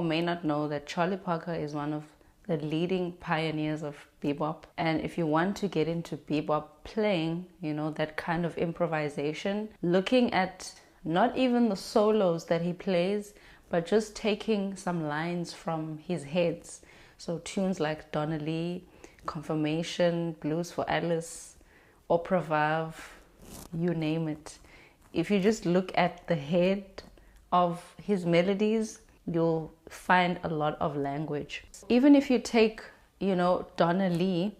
may not know that Charlie Parker is one of the leading pioneers of bebop. And if you want to get into bebop playing, you know, that kind of improvisation, looking at not even the solos that he plays, but just taking some lines from his heads. So tunes like Donna Lee, Confirmation, Blues for Alice, Opera Valve, you name it. If you just look at the head of his melodies, you'll find a lot of language. Even if you take, you know, Donna Lee,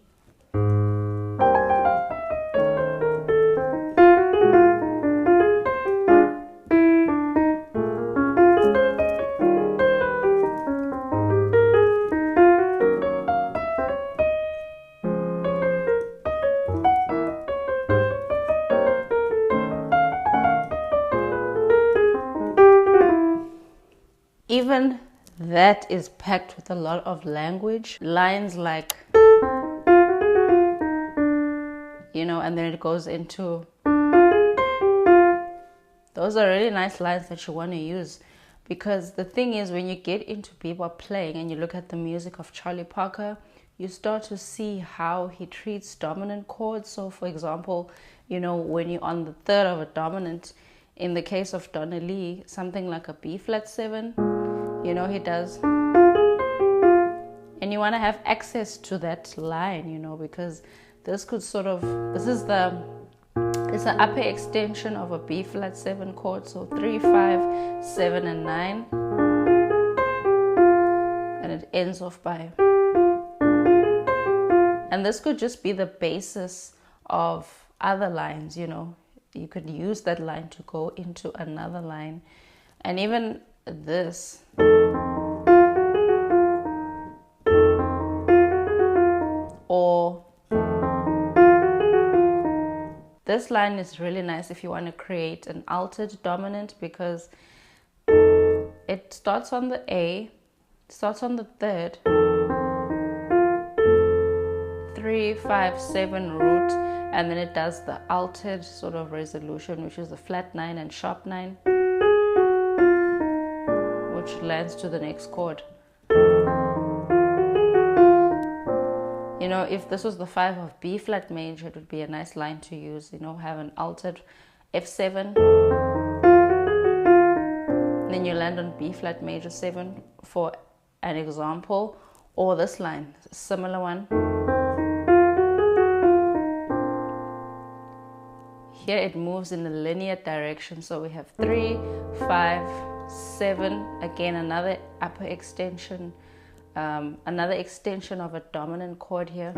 even that is packed with a lot of language. Lines like, you know, and then it goes into, those are really nice lines that you want to use. Because the thing is, when you get into bebop playing and you look at the music of Charlie Parker, you start to see how he treats dominant chords. So for example, you know, when you're on the third of a dominant, in the case of Donna Lee, something like a B flat 7, you know, he does. And you want to have access to that line, you know, because this could sort of, it's the upper extension of a B flat 7 chord. So 3, 5, 7, and 9. And it ends off by. And this could just be the basis of other lines, you know. You could use that line to go into another line. And even this. Or this line is really nice if you want to create an altered dominant, because it starts on the A, starts on the third, 3, 5, 7 root, and then it does the altered sort of resolution, which is the flat 9 and sharp 9, which lands to the next chord. You know, if this was the 5 of B flat major, it would be a nice line to use, you know, have an altered F7. Then you land on B flat major 7 for an example, or this line, similar one. Here it moves in a linear direction, so we have 3, 5, 7, again another upper extension. Another extension of a dominant chord here.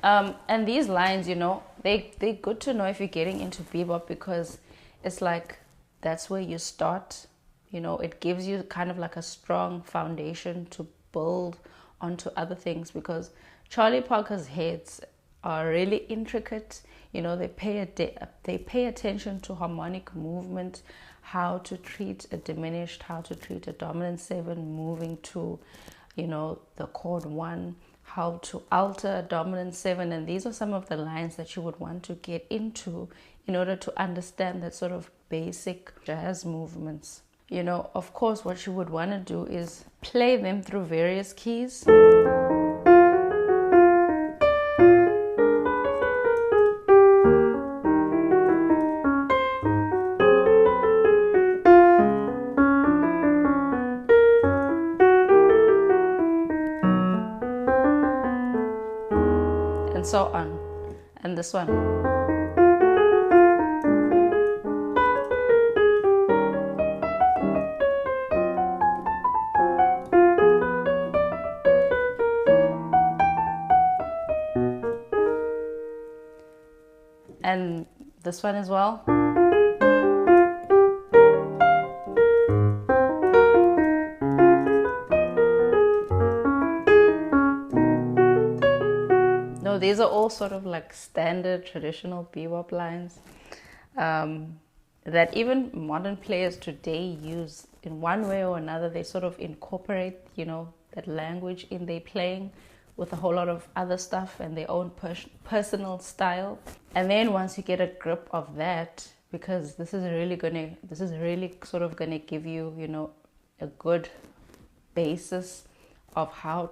And these lines, you know, they're good to know if you're getting into bebop, because it's like that's where you start. You know, it gives you kind of like a strong foundation to build onto other things, because Charlie Parker's heads are really intricate. You know, they pay attention to harmonic movement, how to treat a diminished, how to treat a dominant 7 moving to, you know, the chord 1, how to alter a dominant 7. And these are some of the lines that you would want to get into in order to understand that sort of basic jazz movements. You know, of course, what you would want to do is play them through various keys. And so on. And this one. And this one as well. No, these are all sort of like standard traditional bebop lines that even modern players today use in one way or another. They sort of incorporate, you know, that language in their playing with a whole lot of other stuff and their own personal style. And then once you get a grip of that, because this is really sort of gonna give you, you know, a good basis of how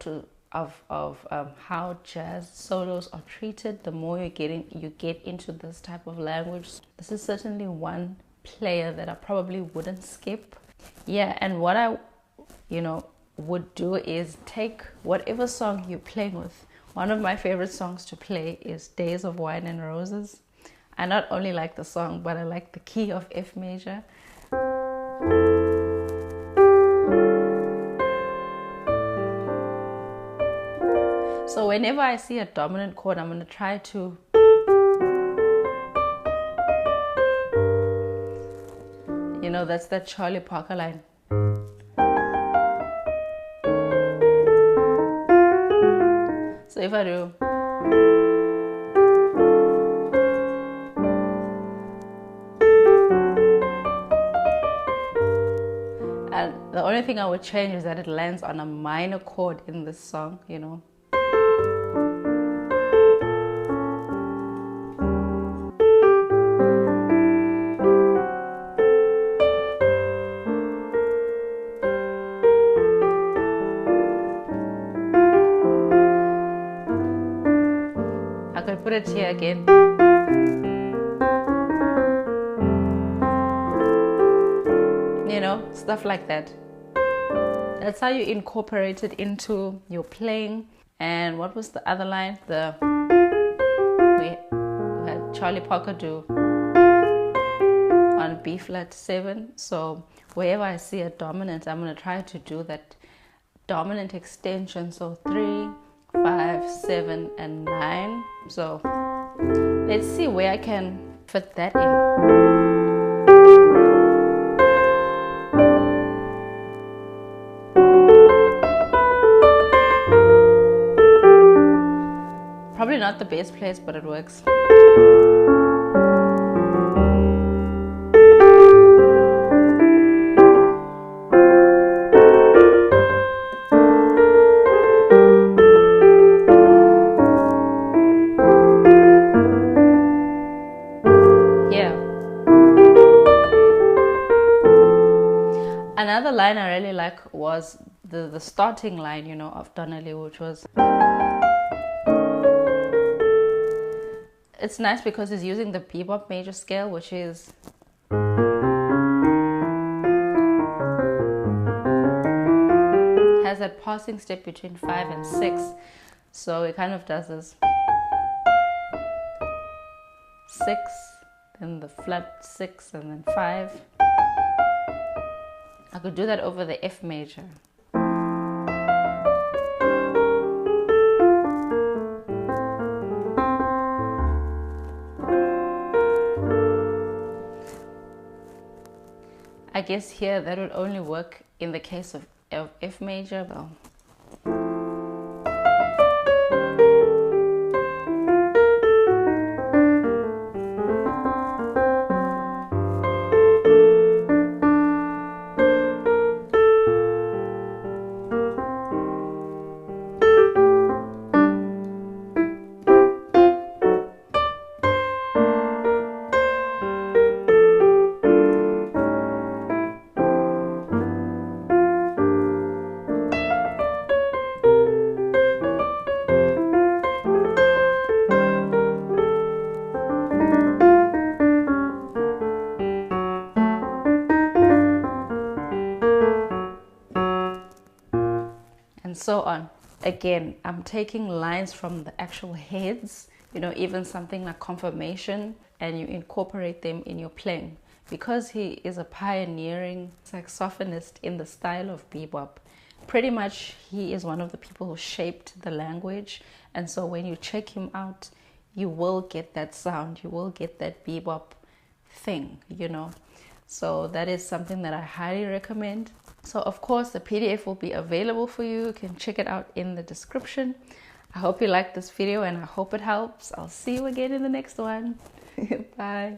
jazz solos are treated. The more you get into this type of language, this is certainly one player that I probably wouldn't skip. Yeah, and what I, you know, would do is take whatever song you're playing with. One of my favorite songs to play is Days of Wine and Roses. I not only like the song, but I like the key of F major. So whenever I see a dominant chord, I'm going to try to that's that Charlie Parker line. So if I do, and the only thing I would change is that it lands on a minor chord in this song, you know. Put it here again. You know, stuff like that. That's how you incorporate it into your playing. And what was the other line? We had Charlie Parker do on B flat 7. So wherever I see a dominant, I'm going to try to do that dominant extension. So 3, 5, 7, and 9. So let's see where I can fit that in. Probably not the best place, but it works. Another line I really like was the starting line, you know, of Donna Lee, which was, it's nice because he's using the bebop major scale, which is has that passing step between 5 and 6. So it kind of does this 6, then the flat 6, and then 5. I could do that over the F major. I guess here that would only work in the case of F major. Though. And so on. Again, I'm taking lines from the actual heads, you know, even something like confirmation, and you incorporate them in your playing. Because he is a pioneering saxophonist in the style of bebop, pretty much he is one of the people who shaped the language. And so when you check him out, you will get that sound, you will get that bebop thing, you know. So that is something that I highly recommend. So of course the PDF will be available for you. You can check it out in the description. I hope you liked this video and I hope it helps. I'll see you again in the next one. Bye.